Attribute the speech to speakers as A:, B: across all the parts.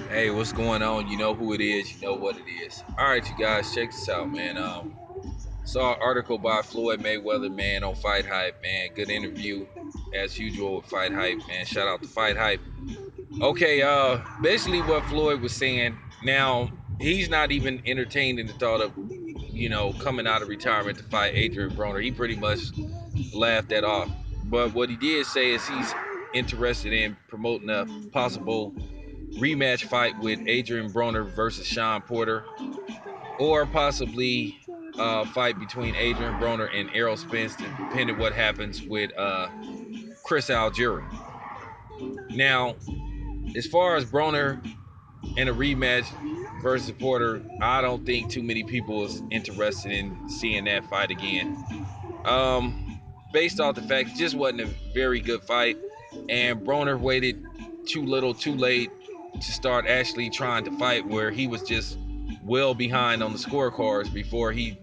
A: Hey, what's going on? You know who it is. You know what it is. All right, you guys, check this out, man. Saw an article by Floyd Mayweather, man, on Fight Hype, man. Good interview, as usual with Fight Hype, man. Shout out to Fight Hype. Okay, basically what Floyd was saying. Now he's not even entertaining the thought of, coming out of retirement to fight Adrian Broner. He pretty much laughed that off. But what he did say is he's interested in promoting a possible rematch fight with Adrian Broner versus Sean Porter, or possibly a fight between Adrian Broner and Errol Spence, depending what happens with Chris Algieri. Now, as far as Broner and a rematch versus Porter, I don't think too many people is interested in seeing that fight again. Based off the fact it just wasn't a very good fight, and Broner waited too little, too late to start actually trying to fight, where he was just well behind on the scorecards before he,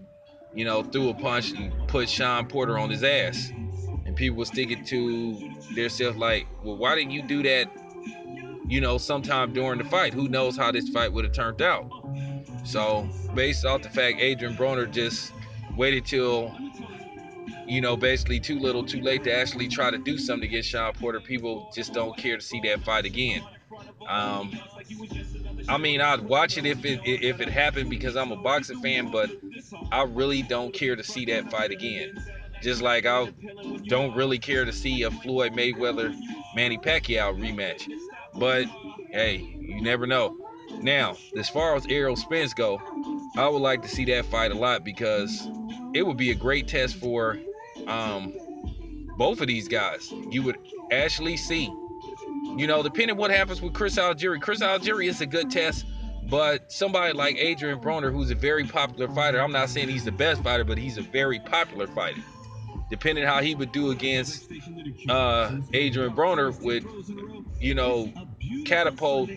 A: threw a punch and put Sean Porter on his ass. And people were sticking to themselves like, well, why didn't you do that, sometime during the fight? Who knows how this fight would have turned out? So, based off the fact Adrian Broner just waited till basically too little, too late to actually try to do something against Sean Porter. People just don't care to see that fight again. Um, I mean, I'd watch it if it happened because I'm a boxing fan, but I really don't care to see that fight again. Just like I don't really care to see a Floyd Mayweather Manny Pacquiao rematch. But hey, you never know. Now, as far as Errol Spence go, I would like to see that fight a lot because it would be a great test for um, both of these guys. You would actually see, depending what happens with Chris Algieri. Chris Algieri is a good test, but somebody like Adrian Broner, who's a very popular fighter, I'm not saying he's the best fighter, but he's a very popular fighter. Depending how he would do against Adrian Broner would, you know, catapult,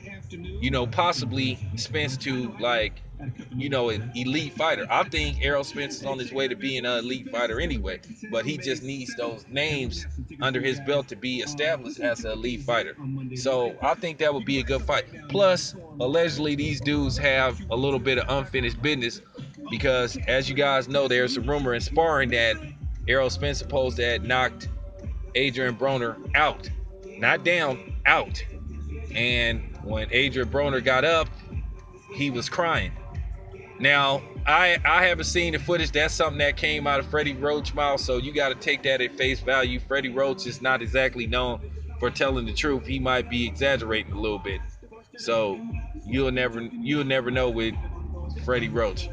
A: possibly Spence to like, an elite fighter. I think Errol Spence is on his way to being an elite fighter anyway, but he just needs those names under his belt to be established as an elite fighter. So I think that would be a good fight. Plus, allegedly, these dudes have a little bit of unfinished business because, as you guys know, there's a rumor in sparring that Errol Spence supposed to have knocked Adrian Broner out, not down, out. And when Adrian Broner got up, he was crying. Now, I haven't seen the footage. That's something that came out of Freddie Roach's mouth, so you got to take that at face value. Freddie Roach is not exactly known for telling the truth. He might be exaggerating a little bit. So you'll never know with Freddie Roach.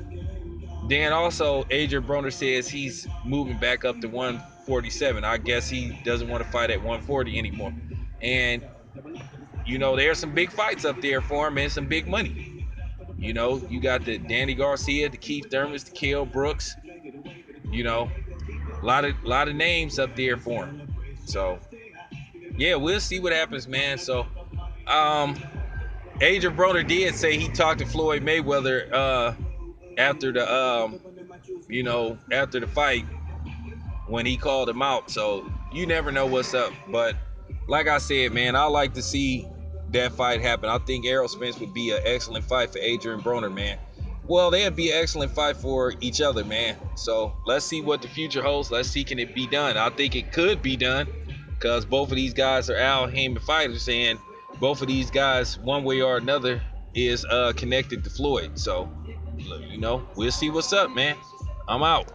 A: Then also, Adrian Broner says he's moving back up to 147. I guess he doesn't want to fight at 140 anymore. And there's some big fights up there for him and some big money. You got the Danny Garcia, the Keith Thurmans, the Kell Brooks. A lot of names up there for him. So yeah, we'll see what happens, man. So um, Adrian Broner did say he talked to Floyd Mayweather after the fight when he called him out. So you never know what's up. But like I said, man, I like to see that fight happen. I think Errol Spence would be an excellent fight for Adrian Broner, man. Well, they'd be an excellent fight for each other, man. So let's see what the future holds. Let's see, can it be done? I think it could be done because both of these guys are Al Haymon fighters, and both of these guys, one way or another, is connected to Floyd. So, we'll see what's up, man. I'm out.